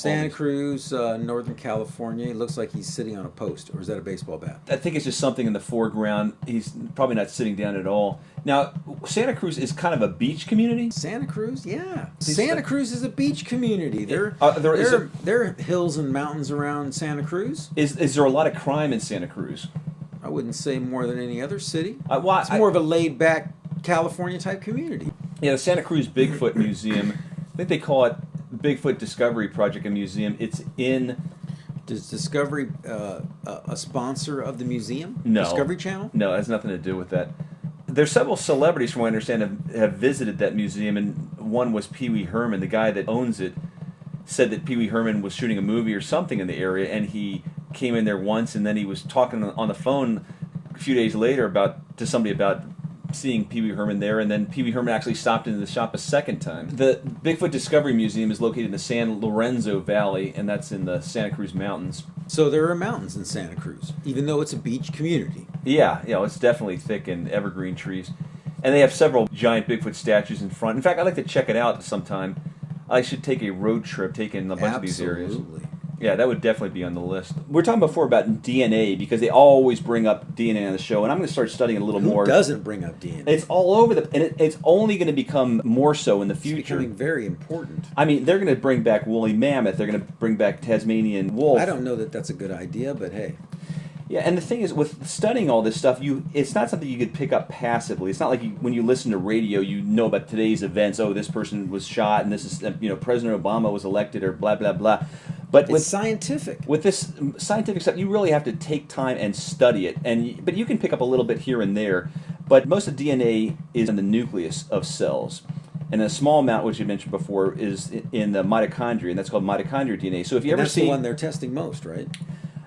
Santa Cruz, Northern California. It looks like he's sitting on a post, or is that a baseball bat? I think it's just something in the foreground. He's probably not sitting down at all. Now, Santa Cruz is kind of a beach community. Santa Cruz, yeah. Santa Cruz is a beach community. There are hills and mountains around Santa Cruz. Is there a lot of crime in Santa Cruz? I wouldn't say more than any other city. Well, it's more of a laid-back California-type community. Yeah, the Santa Cruz Bigfoot Museum, I think they call it Bigfoot Discovery Project and Museum. It's in... Does Discovery a sponsor of the museum? No. Discovery Channel? No, it has nothing to do with that. There's several celebrities, from what I understand, have visited that museum, and one was Pee Wee Herman. The guy that owns it said that Pee Wee Herman was shooting a movie or something in the area, and he came in there once, and then he was talking on the phone a few days later to somebody about seeing Pee Wee Herman there, and then Pee Wee Herman actually stopped into the shop a second time. The Bigfoot Discovery Museum is located in the San Lorenzo Valley, and that's in the Santa Cruz Mountains. So there are mountains in Santa Cruz, even though it's a beach community. Yeah, it's definitely thick and evergreen trees. And they have several giant Bigfoot statues in front. In fact, I'd like to check it out sometime. I should take a road trip, taking a bunch of these areas. Absolutely. Yeah, that would definitely be on the list. We were talking before about DNA, because they always bring up DNA on the show, and I'm going to start studying it a little more. Who doesn't bring up DNA? It's all over and it's only going to become more so in the future. It's becoming very important. I mean, they're going to bring back woolly mammoth. They're going to bring back Tasmanian wolf. I don't know that that's a good idea, but hey. Yeah, and the thing is, with studying all this stuff, it's not something you could pick up passively. It's not like when you listen to radio, you know about today's events. Oh, this person was shot, and this is, President Obama was elected, or blah, blah, blah. But it's scientific. With this scientific stuff, you really have to take time and study it. But you can pick up a little bit here and there. But most of DNA is in the nucleus of cells. And a small amount, which you mentioned before, is in the mitochondria, and that's called mitochondrial DNA. So if you ever see... That's the one they're testing most, right?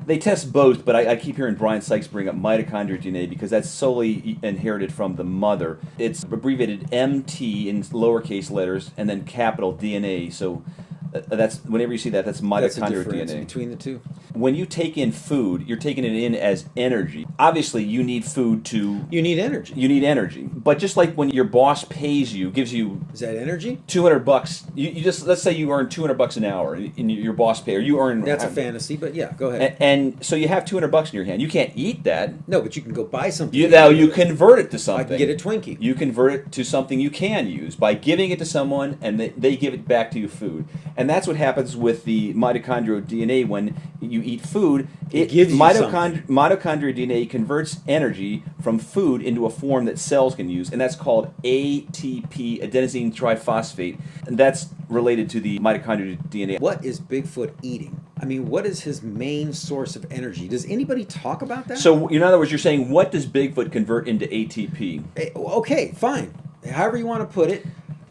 They test both, but I keep hearing Brian Sykes bring up mitochondrial DNA because that's solely inherited from the mother. It's abbreviated MT in lowercase letters and then capital DNA. So that's whenever you see that, that's mitochondrial That's the difference DNA. between the two. When you take in food, you're taking it in as energy. Obviously, you need food to... You need energy. You need energy. But just like when your boss pays you, gives you... Is that energy? $200. You just, let's say you earn $200 an hour in your boss pay, or you earn... That's a fantasy, but yeah, go ahead. And so you have $200 in your hand. You can't eat that. No, but you can go buy something. You convert it to something. I can get a Twinkie. You convert it to something you can use by giving it to someone, and they give it back to you food. And that's what happens with the mitochondrial DNA when you eat food. It gives you something. Mitochondrial DNA converts energy from food into a form that cells can use, and that's called ATP, adenosine triphosphate, and that's related to the mitochondrial DNA. What is Bigfoot eating? I mean, what is his main source of energy? Does anybody talk about that? So, in other words, you're saying, what does Bigfoot convert into ATP? Okay, fine. However you want to put it.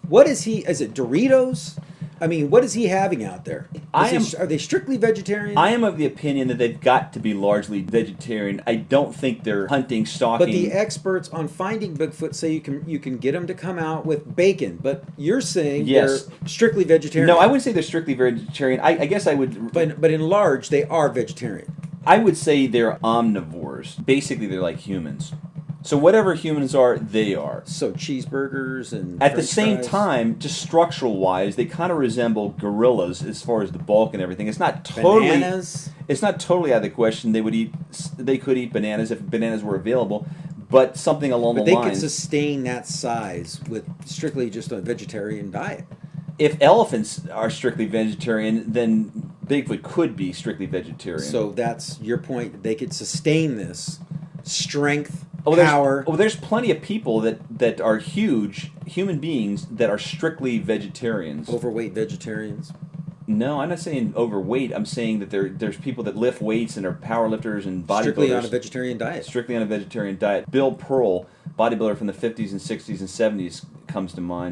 What is he? Is it Doritos? I mean, what is he having out there? Are they strictly vegetarian? I am of the opinion that they've got to be largely vegetarian. I don't think they're hunting, stalking. But the experts on finding Bigfoot say you can get them to come out with bacon. But you're saying they're strictly vegetarian. No, I wouldn't say they're strictly vegetarian. I guess I would... But in large, they are vegetarian. I would say they're omnivores. Basically, they're like humans. So whatever humans are, they are. So cheeseburgers and at the same time, just structural-wise, they kind of resemble gorillas as far as the bulk and everything. It's not totally bananas. It's not totally out of the question. They could eat bananas if bananas were available, but something along the lines. But they could sustain that size with strictly just a vegetarian diet. If elephants are strictly vegetarian, then Bigfoot could be strictly vegetarian. So that's your point. They could sustain this strength. There's plenty of people that are huge human beings that are strictly vegetarians. Overweight vegetarians? No, I'm not saying overweight. I'm saying that there's people that lift weights and are power lifters and bodybuilders. Strictly on a vegetarian diet. Strictly on a vegetarian diet. Bill Pearl, bodybuilder from the 50s and 60s and 70s, comes to mind.